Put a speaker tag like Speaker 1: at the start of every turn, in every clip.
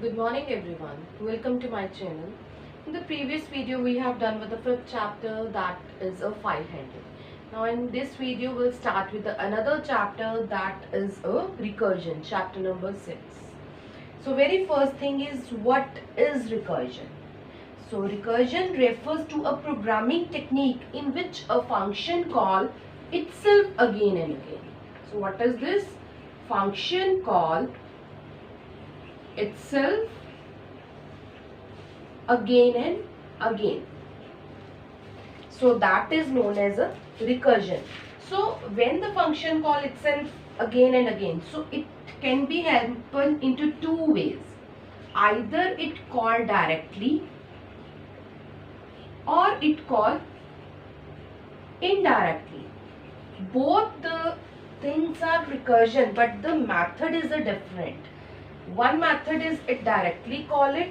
Speaker 1: Good morning everyone. Welcome to my channel. In the previous video we have done with the fifth chapter, that is a file handling. Now in this video we'll start with another chapter, that is a recursion, chapter number 6. So very first thing is, what is recursion? So recursion refers to a programming technique in which a function call itself again and again. So what is this? Function call itself again and again. So that is known as a recursion. So when the function call itself again and again, so it can be happen into two ways. Either it call directly or it call indirectly. Both the things are recursion, but the method is a different. One method is it directly call it,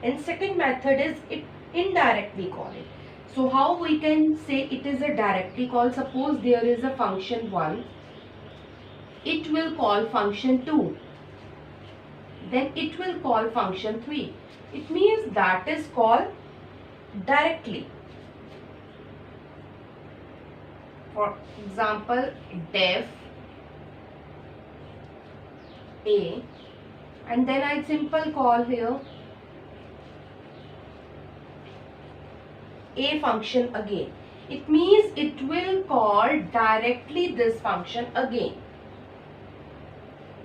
Speaker 1: and second method is it indirectly call it. So how we can say it is a directly call? Suppose there is a function 1, it will call function 2, then it will call function 3. It means that is called directly. For example, def a, and then I simple call here a function again. It means it will call directly this function again.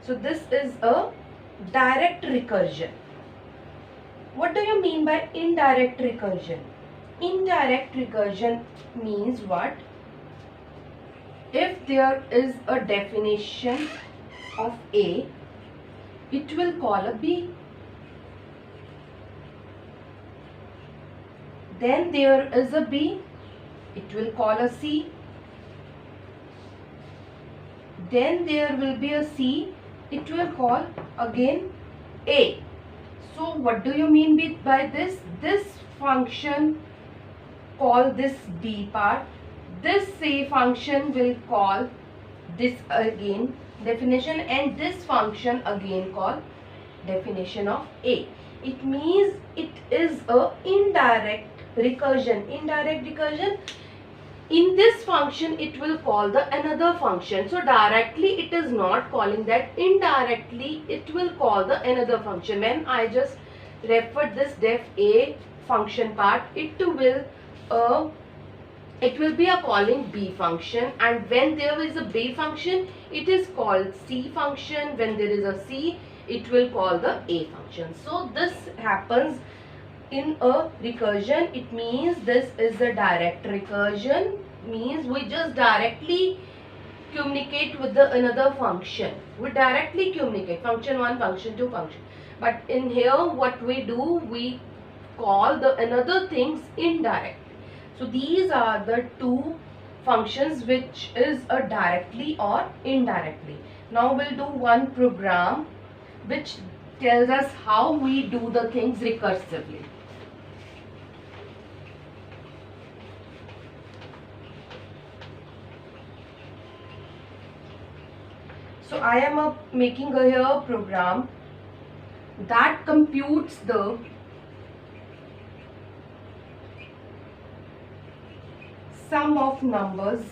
Speaker 1: So this is a direct recursion. What do you mean by indirect recursion? Indirect recursion means what? If there is a definition of A, it will call a B. Then there is a B, it will call a C. Then there will be a C, it will call again A. So what do you mean by this? This function call this B part, this C function will call this again definition, and this function again call definition of A. It means it is a indirect recursion. Indirect recursion, in this function it will call the another function. So directly it is not calling that, indirectly it will call the another function. When I just referred this def A function part, it will be a calling B function, and when there is a B function it is called C function. When there is a C, it will call the A function. So this happens in a recursion. It means this is a direct recursion, means we just directly communicate with the another function. We directly communicate function 1, function 2, function. But in here what we do, we call the another things indirectly. So these are the two functions which is a directly or indirectly. Now we'll do one program which tells us how we do the things recursively. So I am making a program that computes the sum of numbers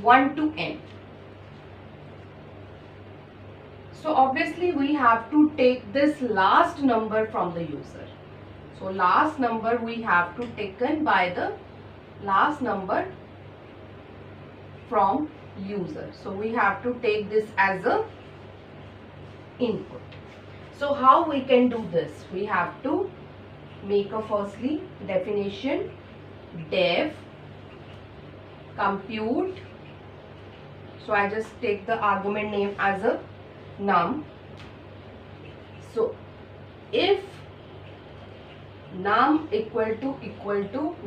Speaker 1: 1 to n. So obviously we have to take this last number from the user. So last number we have to taken by the last number from user. So we have to take this as a input. So how we can do this? We have to make a firstly definition def compute. So I just take the argument name as a num. So if num equal to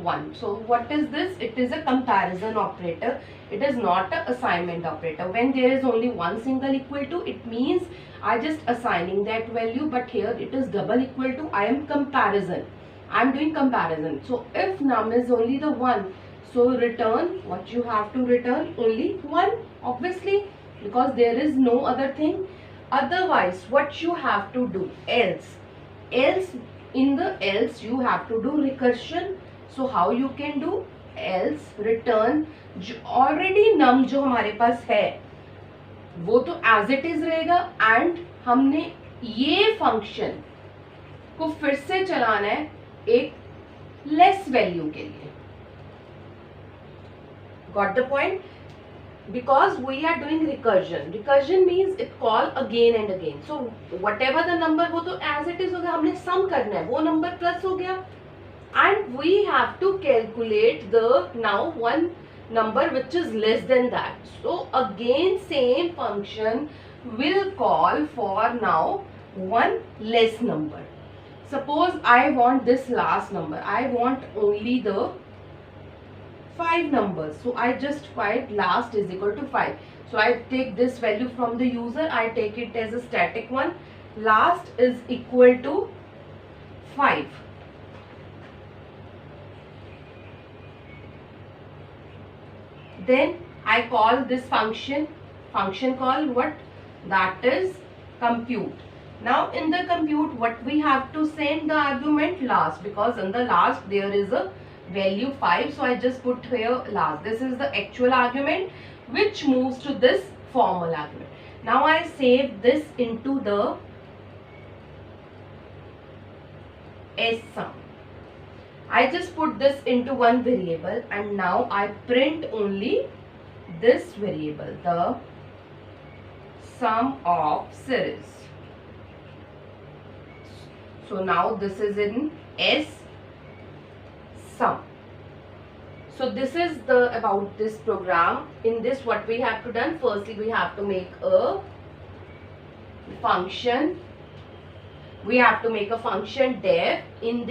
Speaker 1: 1. So what is this? It is a comparison operator. It is not an assignment operator. When there is only one single equal to, it means I just assigning that value, but here it is double equal to, I am comparison. I am doing comparison. So if num is only the 1, so return, what you have to return? Only 1. Obviously because there is no other thing. Otherwise what you have to do, else in the else you have to do recursion. So how you can do, else return already num जो हमारे पास है वो तो as it is रहेगा, and हमने ये function को फिर से चलाना है एक लेस वैल्यू के लिए. Got the point? Because we are doing recursion. Recursion means it call again and again. So whatever the number वो तो as it is हो गया, हमने sum करना है, वो number plus हो गया, and we have to calculate the now one number which is less than that. So again same function will call for now one less number. Suppose I want this last number, I want only the 5 numbers. So I just find last is equal to 5. So I take this value from the user, I take it as a static one. Last is equal to 5. Then I call this function call what? That is compute. Now in the compute what we have to send the argument last, because in the last there is a value 5, so I just put here last. This is the actual argument which moves to this formal argument. Now I save this into the sum. I just put this into one variable, and now I print only this variable, the sum of series. So now this is in S sum. So this is the about this program. In this what we have to done, firstly we have to make a function. We have to make a function def. In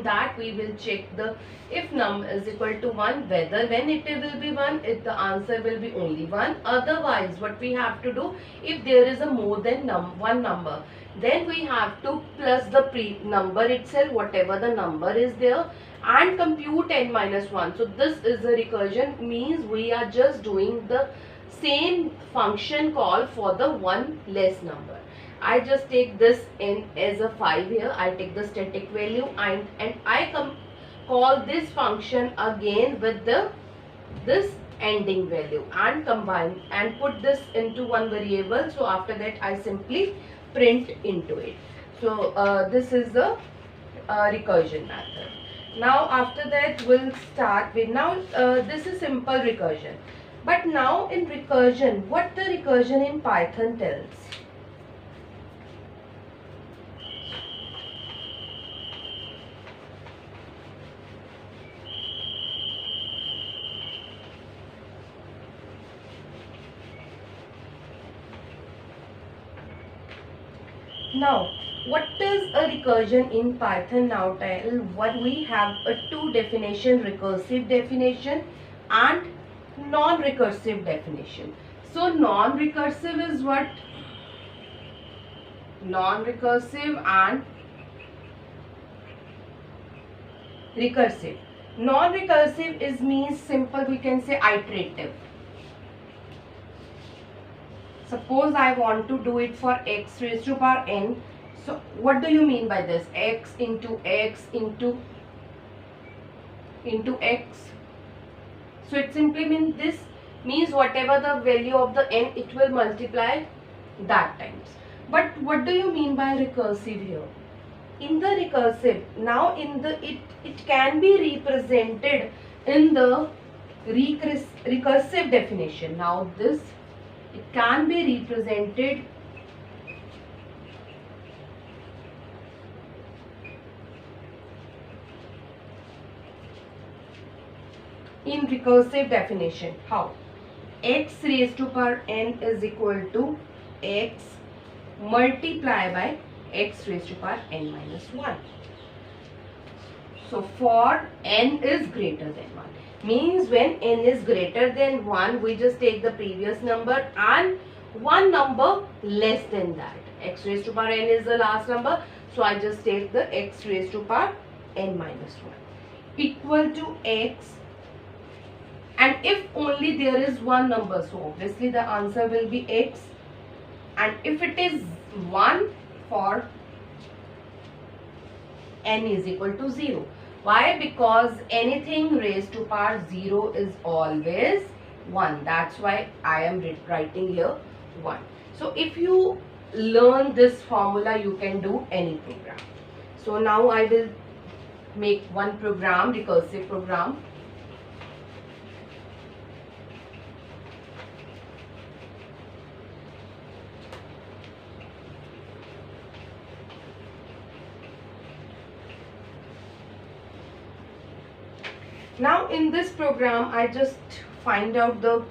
Speaker 1: that we will check the if num is equal to 1, whether when it will be 1, if the answer will be only 1. Otherwise what we have to do, if there is a more than one number, then we have to plus the number itself, whatever the number is there, and compute n minus 1. So this is a recursion, means we are just doing the same function call for the one less number. I just take this in as a 5 here, I take the static value, and I call this function again with this ending value, and combine and put this into one variable. So after that I simply print into it. So this is the recursion method. Now after that we'll start with, now this is simple recursion, but now in recursion, what the recursion in Python tells. Now what is a recursion in Python? Now tell what we have a two definition, recursive definition and non-recursive definition. So non-recursive is what? Non-recursive and recursive. Non-recursive is means simple, we can say iterative. Suppose I want to do it for x raised to power n. So what do you mean by this? X into x into x. So it simply means this means whatever the value of the n, it will multiply that times. But what do you mean by recursive here? In the recursive, now in the it can be represented in the recursive definition. Now this, it can be represented in recursive definition. How? X raised to power n is equal to x multiplied by x raised to power n minus 1. So for n is greater than 1. Means when n is greater than 1, we just take the previous number and one number less than that. X raised to power n is the last number. So I just take the x raised to power n minus 1 equal to x and if only there is one number, so obviously the answer will be x. And if it is 1, for n is equal to 0. Why? Because anything raised to power 0 is always 1. That's why I am writing here 1. So if you learn this formula, you can do any program. So now I will make one program, recursive program. Now in this program, I just find out the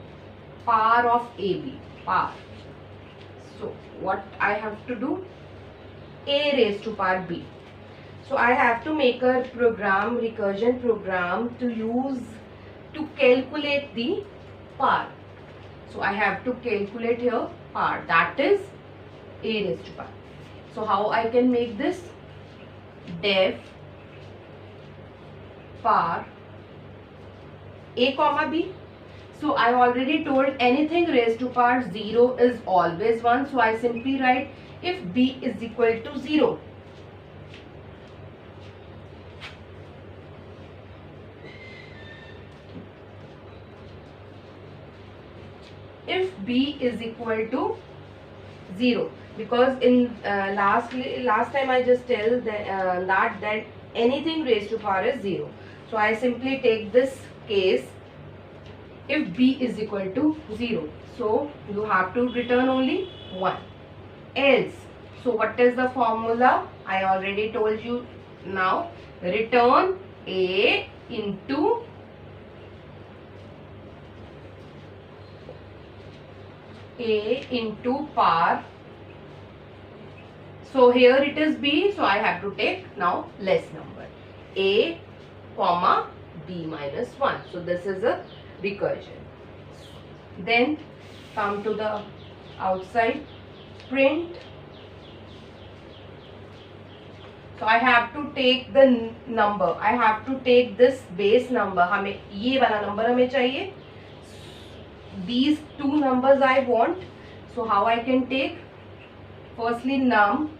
Speaker 1: power of AB, power. So what I have to do? A raised to power B. So I have to make a program, recursion program, to calculate the power. So I have to calculate here power, that is A raised to power. So how I can make this? Def power A comma B. So I already told anything raised to power 0 is always 1. So I simply write if B is equal to 0. If B is equal to 0, because in last time I just tell that anything raised to power is 0. So I simply take this case if B is equal to 0. So you have to return only 1. Else, so what is the formula? I already told you. Now return A into power. So here it is B, so I have to take now less number, A comma B minus 1. So this is a recursion. Then come to the outside, print. So I have to take the number, I have to take this base number. हमें ये वाला number हमें चाहिए. These two numbers I want. So how I can take? Firstly num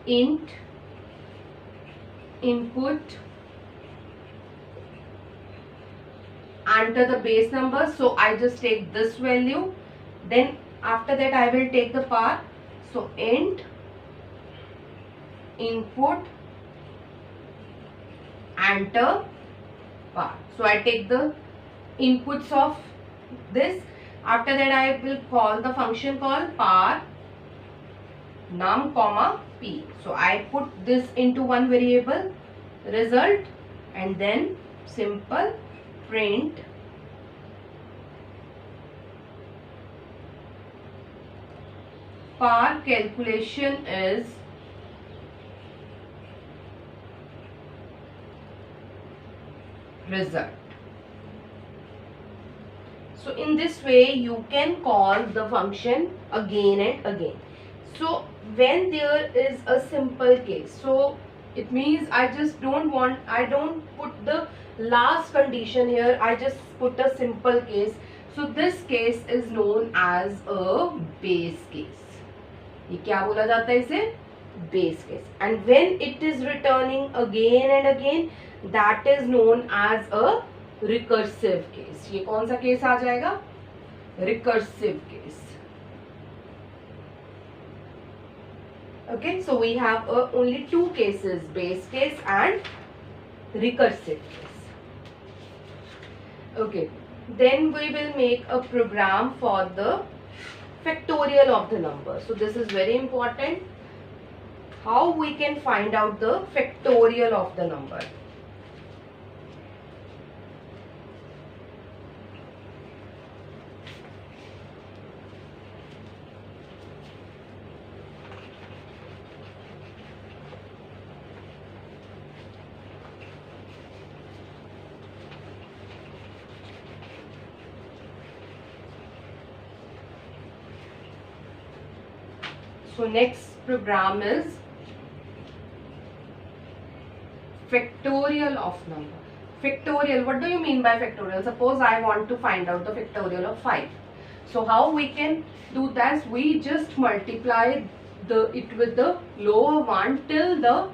Speaker 1: int input, enter the base number. So I just take this value. Then after that I will take the power. So int input, enter power. So I take the inputs of this. After that I will call the function called power num comma p. So I put this into one variable result, and then simple print power calculation is result. So in this way you can call the function again and again. So when there is a simple case, so it means I don't put the last condition here, I just put a simple case. So this case is known as a base case. ये क्या बोला जाता है इसे? Base case. And when it is returning again and again, that is known as a recursive case. ये कौन सा case आ जाएगा? Recursive case. Okay, so we have only two cases, base case and recursive case. Okay, then we will make a program for the factorial of the number. So this is very important. How we can find out the factorial of the number? So next program is factorial of number. factorial. What do you mean by factorial? Suppose I want to find out the factorial of 5. So how we can do that? We just multiply it with the lower one till the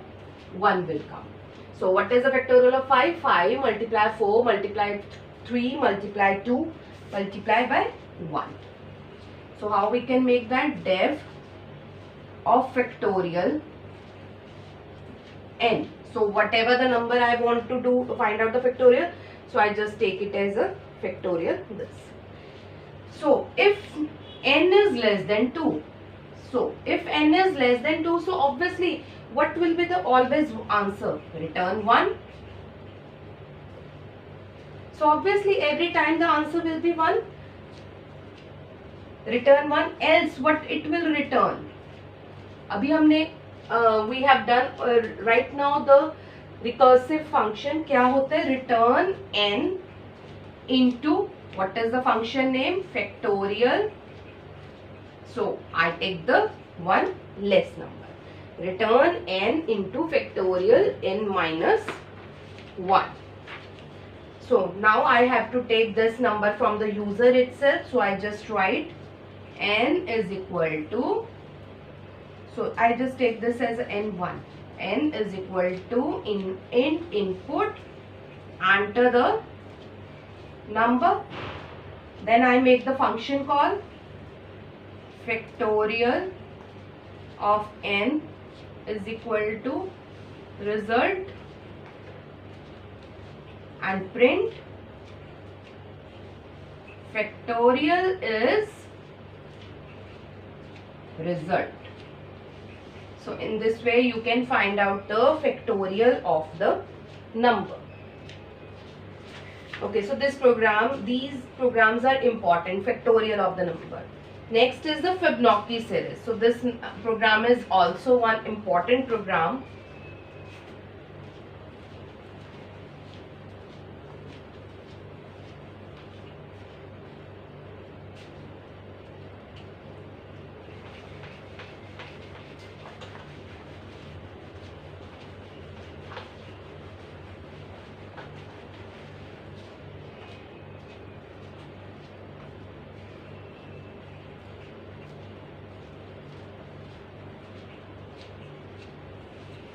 Speaker 1: 1 will come. So what is the factorial of 5? 5 multiply 4 multiply 3 multiply 2 multiply by 1. So how we can make that? Def of factorial n. So whatever the number I want to do to find out the factorial, so I just take it as a factorial this. So if n is less than 2, so if n is less than 2, so obviously what will be the always answer? Return 1. So obviously every time the answer will be 1. Return 1, else what it will return? अभी हमने we have done right now the recursive function. क्या होता है? Return n into what is the function name? Factorial. So I take the one less number. Return n into factorial n minus 1. So now I have to take this number from the user itself. So I just write n is equal to, so I just take this as n1. N is equal to int input, enter the number, then I make the function call factorial of n is equal to result and print factorial is result. So in this way you can find out the factorial of the number. Okay, so these programs are important, factorial of the number. Next is the Fibonacci series. So this program is also one important program.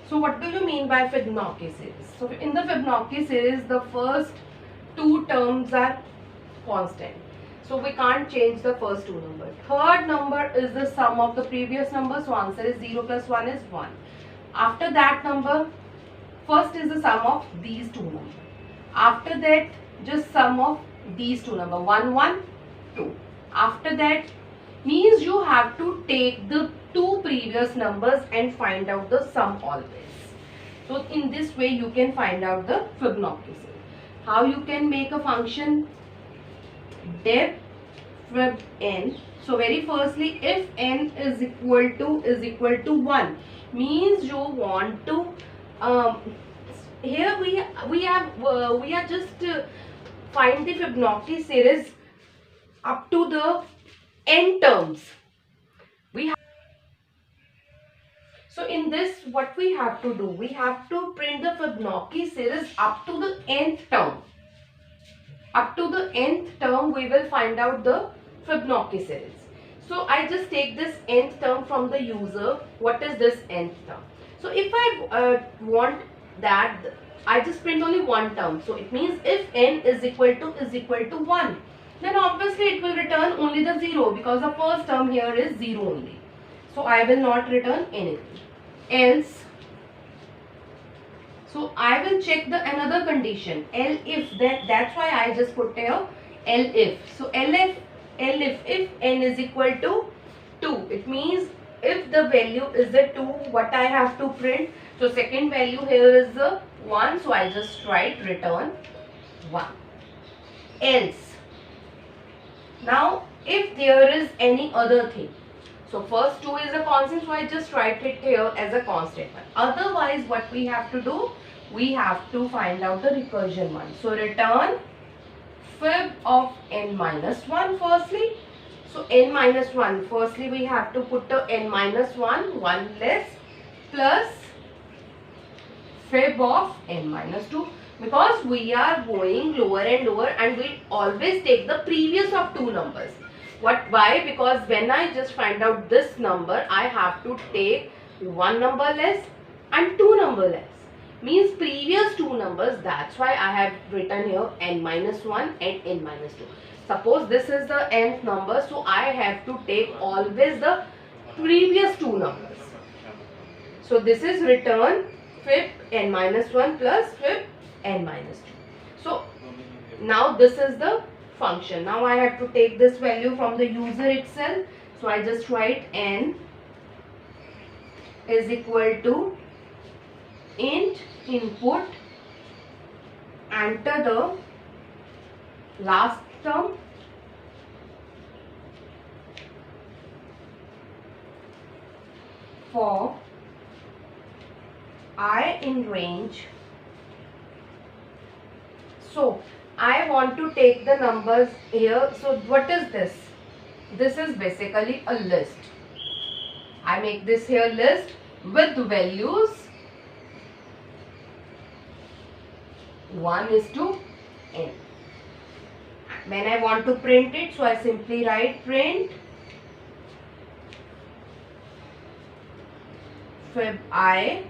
Speaker 1: So what do you mean by Fibonacci series? So in the Fibonacci series, the first two terms are constant. So we can't change the first two numbers. Third number is the sum of the previous number. So answer is 0 plus 1 is 1. After that number, first is the sum of these two numbers. After that, just sum of these two numbers. 1, 1, 2. After that, means you have to take the two previous numbers and find out the sum always. So in this way you can find out the Fibonacci series. How you can make a function? Def fib n. So very firstly, if n is equal to 1, means you want to here we are just find the Fibonacci series up to the n terms. So in this, what we have to do? We have to print the Fibonacci series up to the nth term. Up to the nth term, we will find out the Fibonacci series. So I just take this nth term from the user. What is this nth term? So if I want that, I just print only one term. So it means if n is equal to 1, then obviously it will return only the 0 because the first term here is 0 only. So I will not return anything. Else, so I will check the another condition, elif. That's why I just put here elif. So elif if n is equal to 2, it means if the value is a 2, what I have to print? So second value here is the 1, so I just write return 1. Else, now if there is any other thing, so first 2 is a constant, so I just write it here as a constant one. Otherwise, what we have to do? We have to find out the recursion one. So return fib of n minus 1 firstly. So n minus 1, firstly we have to put the n minus 1, 1 less, plus fib of n minus 2. because we are going lower and lower and we always take the previous of two numbers. Why? Because when I just find out this number, I have to take one number less and two number less. Means previous two numbers. That's why I have written here n minus 1 and n minus 2. Suppose this is the nth number, so I have to take always the previous two numbers. So this is return fib n minus 1 plus fib n minus 2. So now this is the function. Now I have to take this value from the user itself. So I just write n is equal to int input, enter the last term, for I in range. So I want to take the numbers here. So what is this? This is basically a list. I make this here list with values 1 is to n. When I want to print it, so I simply write print fib I.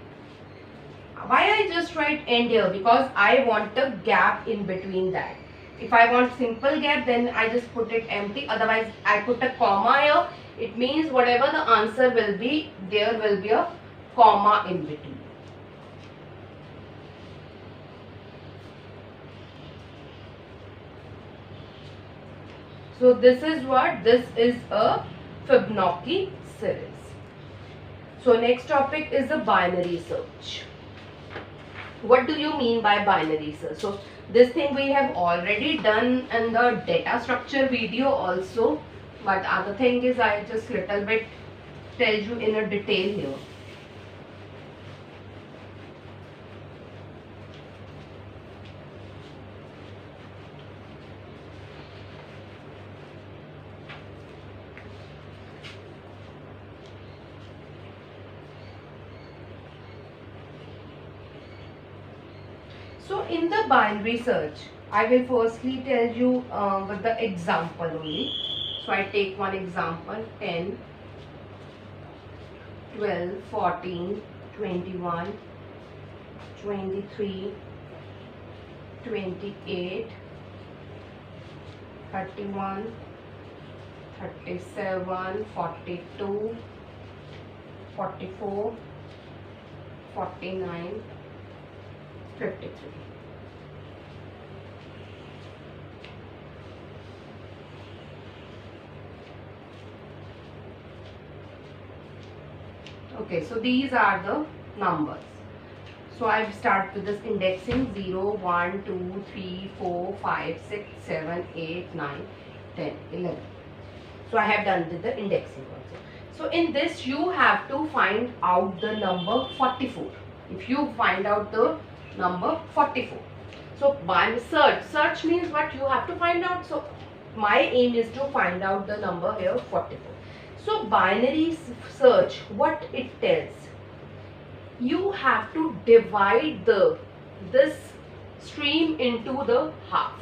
Speaker 1: Why I just write end here? Because I want a gap in between that. If I want simple gap, then I just put it empty. Otherwise, I put a comma here. It means whatever the answer will be, there will be a comma in between. So this is what? This is a Fibonacci series. So next topic is the binary search. What do you mean by binary search? So this thing we have already done in the data structure video also, but other thing is I just little bit tell you in a detail here. So in the binary search, I will firstly tell you with the example only. So I take one example, 10, 12, 14, 21, 23, 28, 31, 37, 42, 44, 49, 53. Okay, so these are the numbers. So I start with this indexing 0, 1, 2, 3, 4, 5, 6, 7, 8, 9, 10, 11. So I have done with the indexing also. So in this you have to find out the number 44. If you find out the number 44. So by search means what? You have to find out. So my aim is to find out the number here 44. So binary search, what it tells, you have to divide this stream into the half.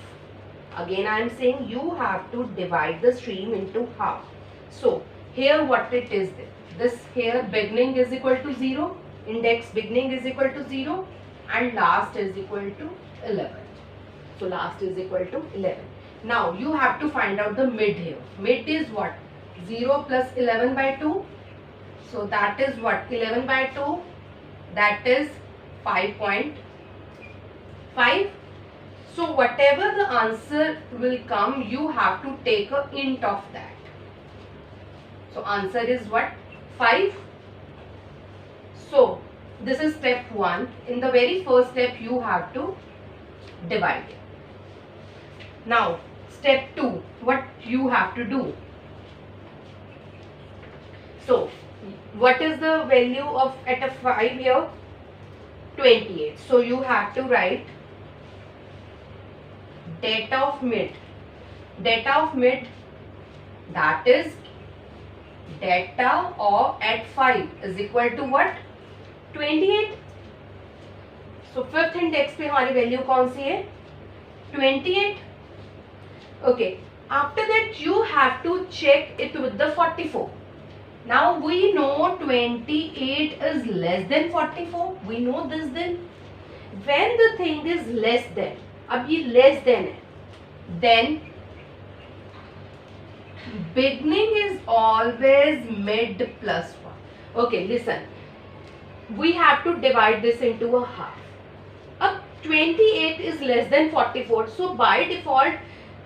Speaker 1: Again I am saying you have to divide the stream into half. So here what it is, this here beginning is equal to 0, index beginning is equal to 0 and last is equal to 11. So last is equal to 11. Now you have to find out the mid here. Mid is what? 0 plus 11 by 2. So that is what? 11 by 2. That is 5.5. So whatever the answer will come, you have to take a int of that. So answer is what? 5. So this is step 1. In the very first step you have to divide it. Now step 2, what you have to do? So what is the value of at a 5 here? 28. So you have to write data of mid. Data of mid, that is data of at 5 is equal to what? 28. So fifth index पे हमारी value कौन सी है 28. Okay, after that you have to check it with the 44. Now we know 28 is less than 44. We know this then. When the thing is less than, अब ये less than है, then beginning is always mid plus 1. Okay, listen. We have to divide this into a half. अब 28 is less than 44. So by default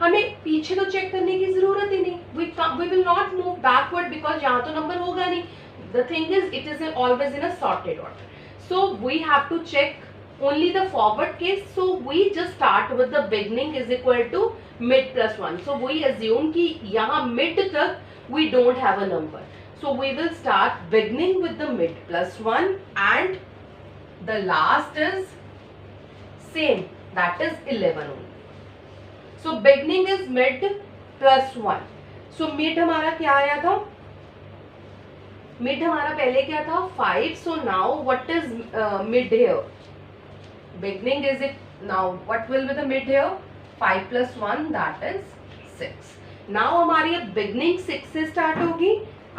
Speaker 1: हमें पीछे तो check करने की जरूरत ही नहीं. We will not move backward because यहाँ तो नंबर होगा नहीं. The thing is it is always in a sorted order. So we have to check only the forward case. So we just start with the beginning is equal to mid plus 1. So we assume कि यहाँ mid तक we don't have a number. So we will start beginning with the mid plus 1 and the last is same, that is 11 only. So beginning is mid plus 1. So mid हमारा क्या आया था? Mid हमारा पहले क्या था 5. So now what is mid here? Beginning is it now? What will be the mid here? 5 plus 1, that is 6. Now हमारी beginning 6 से start होगी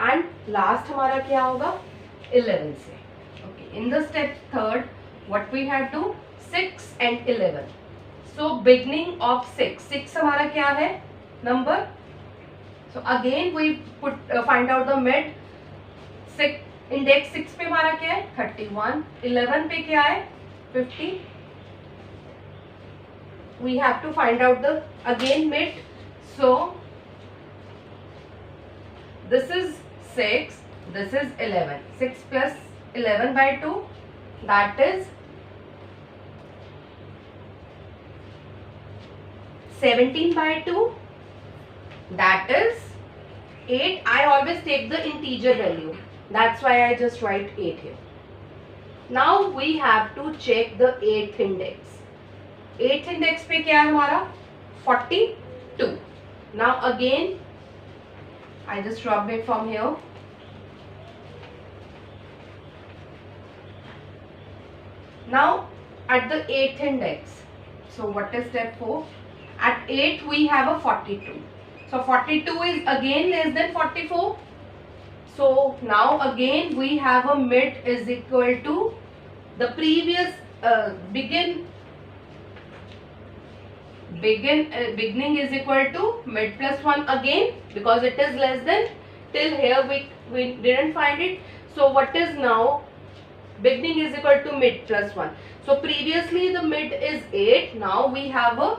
Speaker 1: and last हमारा क्या होगा 11 से. Okay. In the step third, what we have to 6 and 11. So beginning of 6 हमारा क्या है number? So again we put find out the mid. 6 index 6 पे हमारा क्या है 31. 11 पे क्या है 50. We have to find out the again mid. So this is 6. This is 11. 6 plus 11 by 2, that is 17 by 2, that is 8. I always take the integer value. That's why I just write 8 here. Now we have to check the 8th index. 8th index पे क्या है हमारा 42. Now again I just drop it from here. Now at the 8th index, so what is step 4? At 8 we have a 42. So 42 is again less than 44. So now again we have a mid is equal to the previous beginning is equal to mid plus 1 again because it is less than. Till here we didn't find it. So what is now beginning is equal to mid plus 1. So previously the mid is 8. Now we have a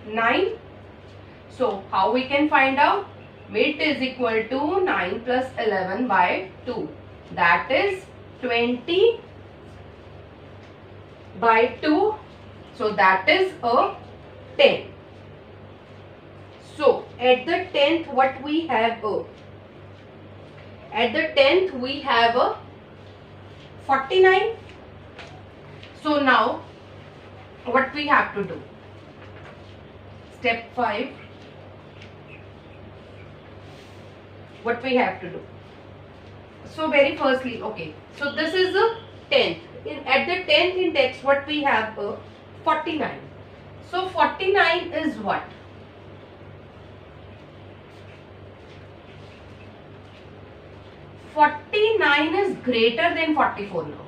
Speaker 1: 9. So how we can find out? Mid is equal to 9 plus 11 by 2. That is 20 by 2. So that is a 10. So at the 10th what we have a? At the 10th we have a 49. So now what we have to do? Step 5. What we have to do? So very firstly, okay. So this is the 10th. At the 10th index, what we have? 49. So 49 is what? 49 is greater than 44 now.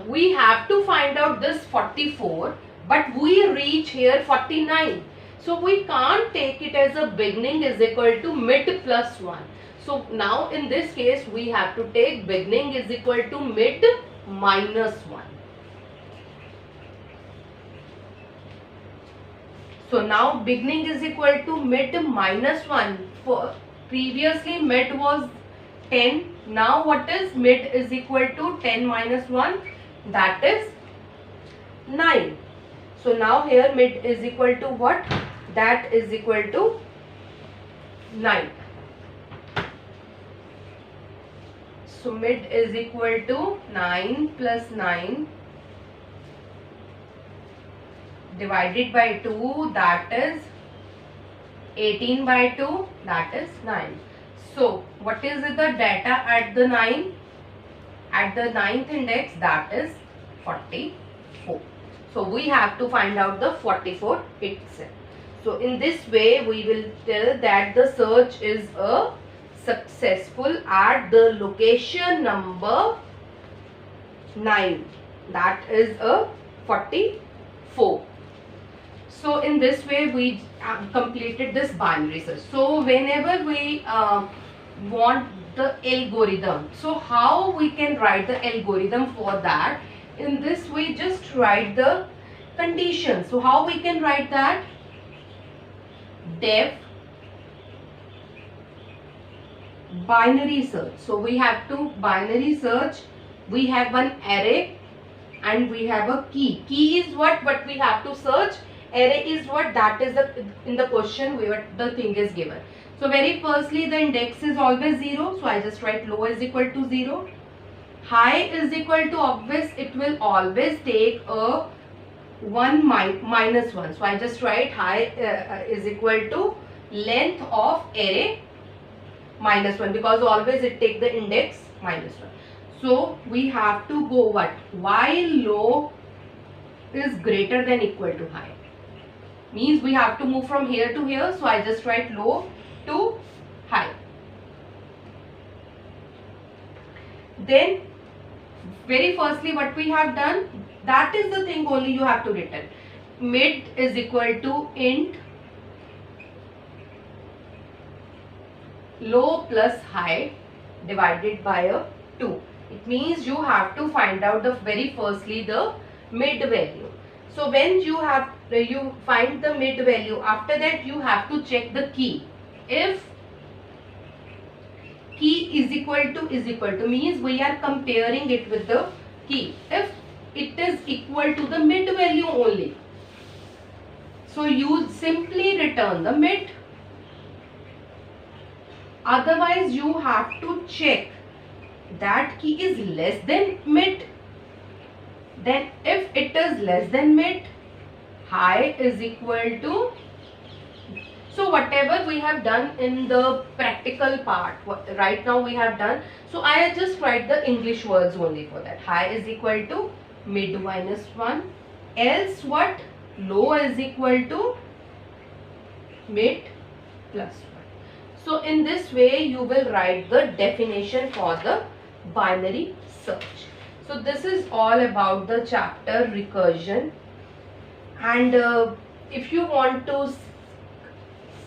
Speaker 1: We have to find out this 44, but we reach here 49. So we can't take it as a beginning is equal to mid plus 1. So now in this case we have to take beginning is equal to mid minus 1. So now beginning is equal to mid minus 1. For previously mid was 10. Now what is mid is equal to 10 minus 1? That is 9. So now here mid is equal to what? That is equal to 9. So mid is equal to 9 plus 9 divided by 2, that is 18 by 2, that is 9. So what is the data at the 9? at the 9th index, that is 44. So we have to find out the 44 itself. So in this way we will tell that the search is a successful at the location number 9, that is a 44. So in this way we completed this binary search. So whenever we want the algorithm, so how we can write the algorithm for that? In this way, just write the condition. So how we can write that? Def binary search. So we have to binary search. We have one array and we have a key. Key is what we have to search. Array is what? That is in the question where the thing is given. So very firstly the index is always 0. So I just write low is equal to 0. High is equal to obvious. It will always take a 1 minus 1. So I just write high is equal to length of array minus 1, because always it take the index minus 1. So we have to go what? While low is greater than equal to high. Means we have to move from here to here. So I just write low to high. Then very firstly what we have done, that is the thing only you have to return. Mid is equal to int low plus high divided by a 2. It means you have to find out the very firstly the mid value. So when you find the mid value, after that you have to check the key. If key is equal to means we are comparing it with the key. If it is equal to the mid value only, so you simply return the mid. Otherwise you have to check that key is less than mid. Then if it is less than mid, high is equal to, so whatever we have done in the practical part, right now we have done. So I just write the English words only for that. High is equal to mid minus 1. Else what? Low is equal to mid plus 1. So in this way you will write the definition for the binary search. So this is all about the chapter recursion. And if you want to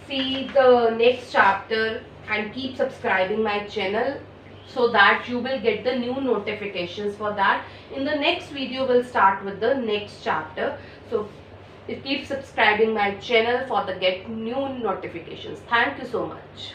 Speaker 1: see the next chapter, and keep subscribing my channel so that you will get the new notifications for that. In the next video we'll start with the next chapter. So keep subscribing my channel for the get new notifications. Thank you so much.